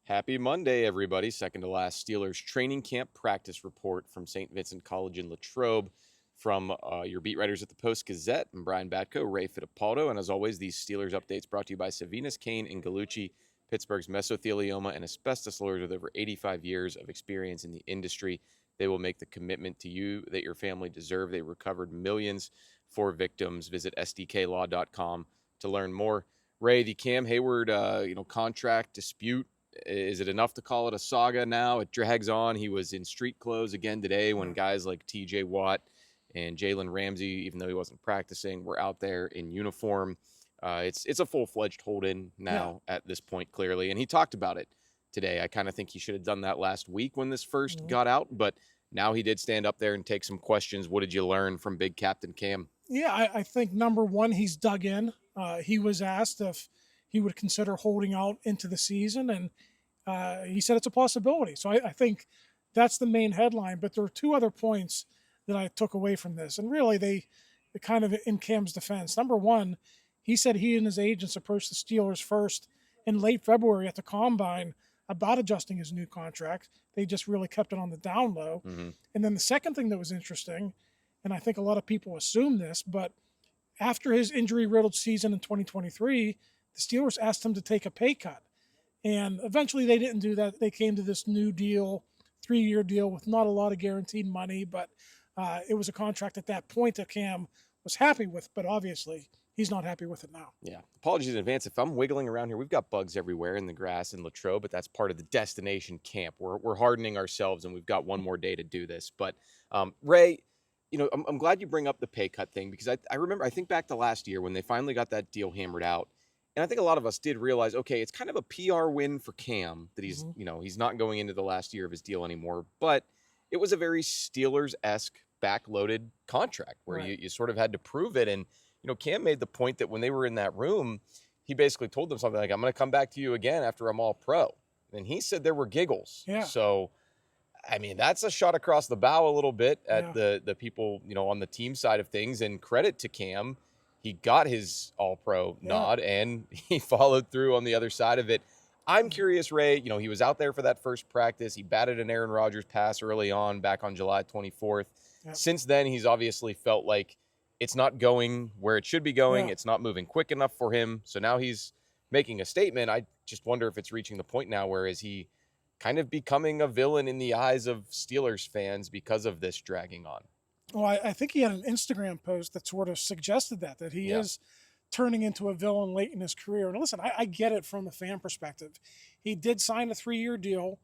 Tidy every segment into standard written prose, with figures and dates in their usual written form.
Happy Monday, everybody. Second to last Steelers training camp practice report from Saint Vincent College in Latrobe from your beat writers at the Post-Gazette. I'm Brian Batko, Ray Fittipaldo, and as always, these Steelers updates brought to you by Savinas, Kane, and Gallucci, Pittsburgh's mesothelioma and asbestos lawyers with over 85 years of experience in the industry. They will make the commitment to you that your family deserve. They recovered millions for victims. Visit sdklaw.com to learn more. Ray, the Cam Heyward, contract dispute. Is it enough to call it a saga now? It drags on. He was in street clothes again today when guys like TJ Watt and Jalen Ramsey, even though he wasn't practicing, were out there in uniform. It's a full-fledged hold-in now at this point, clearly. And he talked about it today. I kind of think he should have done that last week when this first got out. But now he did stand up there and take some questions. What did you learn from Big Captain Cam? Yeah, I think number one, he's dug in. He was asked if he would consider holding out into the season, and he said it's a possibility. So I think that's the main headline. But there are two other points that I took away from this, and really they kind of in Cam's defense. Number one, he said he and his agents approached the Steelers first in late February at the Combine about adjusting his new contract. They just really kept it on the down low. Mm-hmm. And then the second thing that was interesting, and I think a lot of people assume this, but after his injury-riddled season in 2023, the Steelers asked him to take a pay cut. And eventually they didn't do that. They came to this new deal, 3-year deal with not a lot of guaranteed money, but it was a contract at that point that Cam was happy with, but obviously he's not happy with it now. Yeah. Apologies in advance. If I'm wiggling around here, we've got bugs everywhere in the grass in Latrobe, but that's part of the destination camp. We're hardening ourselves, and we've got one more day to do this. But, Ray, I'm glad you bring up the pay cut thing because I think back to last year when they finally got that deal hammered out. And I think a lot of us did realize, okay, it's kind of a PR win for Cam that he's, he's not going into the last year of his deal anymore. But it was a very Steelers-esque backloaded contract where you sort of had to prove it. And, Cam made the point that when they were in that room, he basically told them something like, I'm going to come back to you again after I'm all pro. And he said there were giggles. Yeah. So, I mean, that's a shot across the bow a little bit at the people, on the team side of things. And credit to Cam. He got his all-pro nod, and he followed through on the other side of it. I'm curious, Ray, he was out there for that first practice. He batted an Aaron Rodgers pass early on back on July 24th. Yep. Since then, he's obviously felt like it's not going where it should be going. Yeah. It's not moving quick enough for him. So now he's making a statement. I just wonder if it's reaching the point now where is he kind of becoming a villain in the eyes of Steelers fans because of this dragging on? Well, I think he had an Instagram post that sort of suggested that he is turning into a villain late in his career. And listen, I get it from the fan perspective. He did sign a 3-year deal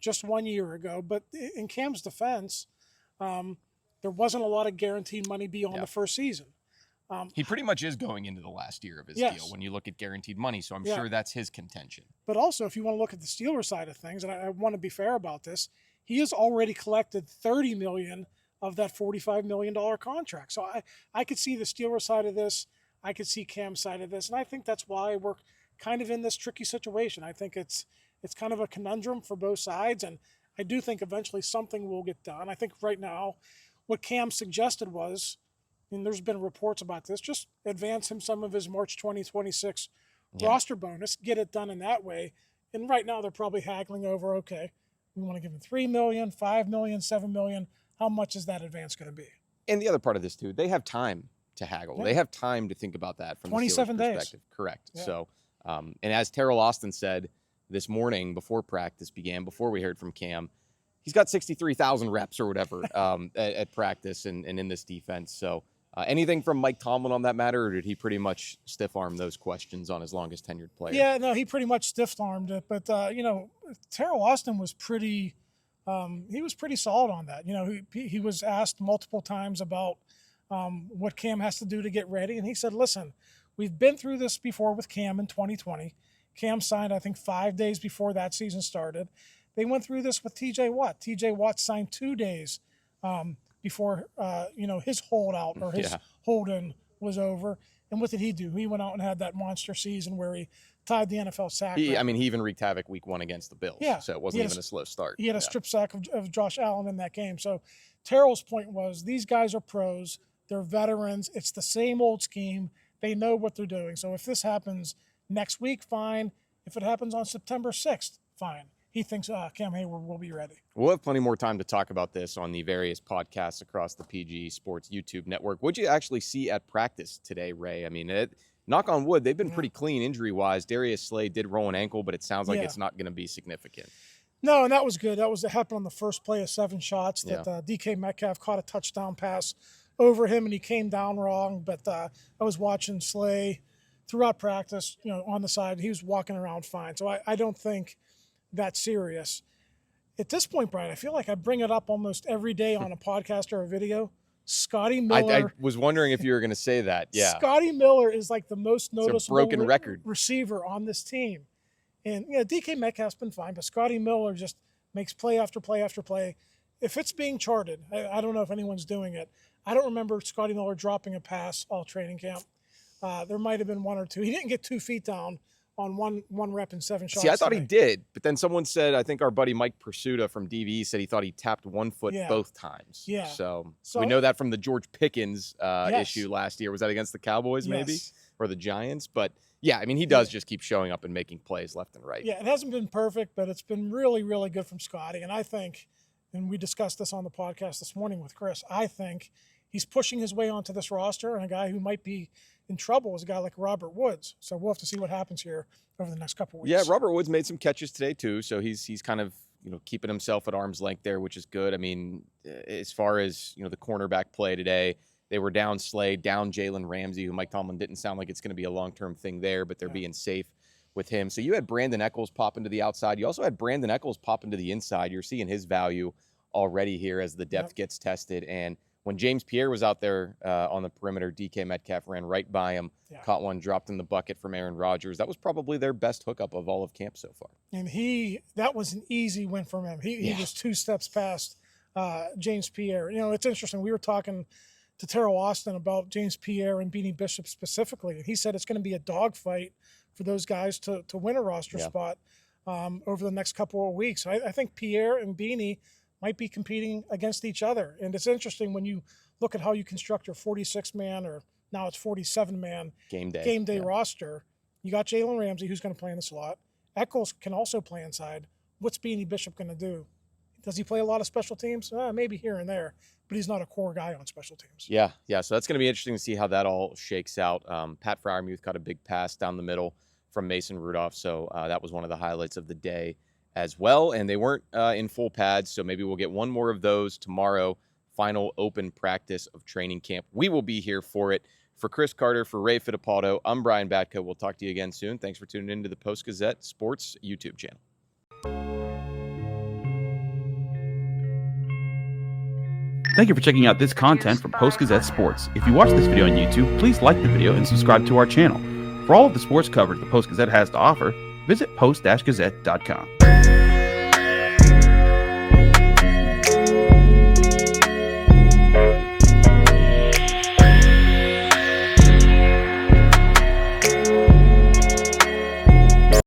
just 1 year ago, but in Cam's defense, there wasn't a lot of guaranteed money beyond the first season. He pretty much is going into the last year of his deal when you look at guaranteed money, so I'm sure that's his contention. But also, if you want to look at the Steelers side of things, and I want to be fair about this, he has already collected $30 million of that $45 million contract. So I could see the Steelers side of this. I could see Cam's side of this. And I think that's why we're kind of in this tricky situation. I think it's kind of a conundrum for both sides. And I do think eventually something will get done. I think right now what Cam suggested was, and there's been reports about this, just advance him some of his March 2026 roster bonus, get it done in that way. And right now they're probably haggling over, okay, we want to give him $3 million, $5 million, $7 million. How much is that advance going to be? And the other part of this, too, they have time to haggle. Yeah. They have time to think about that from 27 the Steelers' perspective. Correct. Yeah. So, and as Terrell Austin said this morning before practice began, before we heard from Cam, he's got 63,000 reps or whatever at practice and in this defense. So anything from Mike Tomlin on that matter, or did he pretty much stiff-arm those questions on his longest tenured player? Yeah, no, he pretty much stiff-armed it. But, Terrell Austin was pretty solid on that. He was asked multiple times about what Cam has to do to get ready. And he said, listen, we've been through this before with Cam in 2020. Cam signed, I think, 5 days before that season started. They went through this with TJ Watt. TJ Watt signed 2 days before, his holdout or his hold-in was over. And what did he do? He went out and had that monster season where he tied the NFL sack. He even wreaked havoc week 1 against the Bills. Yeah. So it wasn't even a slow start. He had a strip sack of Josh Allen in that game. So Terrell's point was these guys are pros. They're veterans. It's the same old scheme. They know what they're doing. So if this happens next week, fine. If it happens on September 6th, fine. He thinks Cam Heyward will be ready. We'll have plenty more time to talk about this on the various podcasts across the PG Sports YouTube network. What'd you actually see at practice today, Ray? I mean, knock on wood, they've been pretty clean injury-wise. Darius Slay did roll an ankle, but it sounds like it's not going to be significant. No, and that was good. That happened on the first play of 7 shots that DK Metcalf caught a touchdown pass over him, and he came down wrong. But I was watching Slay throughout practice, on the side. He was walking around fine. So I don't think that's serious. At this point, Brian, I feel like I bring it up almost every day on a podcast or a video. Scotty Miller. I was wondering if you were going to say that. Yeah. Scotty Miller is like the most noticeable broken record receiver on this team. And DK Metcalf's been fine, but Scotty Miller just makes play after play after play. If it's being charted, I don't know if anyone's doing it. I don't remember Scotty Miller dropping a pass all training camp. There might have been 1 or 2. He didn't get 2 feet down on one rep and 7 shots. See, I thought today. he did, but then someone said, I think our buddy Mike Pursuta from DVE said he thought he tapped 1 foot both times. Yeah. So we know that from the George Pickens issue last year. Was that against the Cowboys maybe? Or the Giants? But yeah, I mean, he does just keep showing up and making plays left and right. Yeah, it hasn't been perfect, but it's been really, really good from Scotty. And I think, and we discussed this on the podcast this morning with Chris, I think he's pushing his way onto this roster, and a guy who might be in trouble is a guy like Robert Woods. So we'll have to see what happens here over the next couple of weeks. Yeah, Robert Woods made some catches today too, so he's kind of keeping himself at arm's length there, which is good. I mean, as far as the cornerback play today, they were down Slay, down Jalen Ramsey, who Mike Tomlin didn't sound like it's going to be a long-term thing there, but they're being safe with him. So you had Brandin Echols pop into the outside. You also had Brandin Echols pop into the inside. You're seeing his value already here as the depth gets tested. And when James Pierre was out there on the perimeter, DK Metcalf ran right by him, caught one, dropped in the bucket from Aaron Rodgers. That was probably their best hookup of all of camp so far. And that was an easy win for him. He was 2 steps past James Pierre. It's interesting. We were talking to Terrell Austin about James Pierre and Beanie Bishop specifically. And he said it's going to be a dogfight for those guys to win a roster spot over the next couple of weeks. I think Pierre and Beanie might be competing against each other. And it's interesting when you look at how you construct your 46-man, or now it's 47-man game day roster. You got Jalen Ramsey, who's going to play in the slot. Echols can also play inside. What's Beanie Bishop going to do? Does he play a lot of special teams? Maybe here and there, but he's not a core guy on special teams. Yeah. So that's going to be interesting to see how that all shakes out. Pat Freiermuth caught a big pass down the middle from Mason Rudolph, so that was one of the highlights of the day as well. And they weren't in full pads, so maybe we'll get one more of those tomorrow. Final open practice of training camp. We will be here for it. For Chris Carter, for Ray Fittipaldo, I'm Brian Batko. We'll talk to you again soon. Thanks for tuning into the Post-Gazette Sports YouTube channel. Thank you for checking out this content from Post-Gazette Sports. If you watch this video on YouTube, please like the video and subscribe to our channel. For all of the sports coverage the Post-Gazette has to offer, visit post-gazette.com.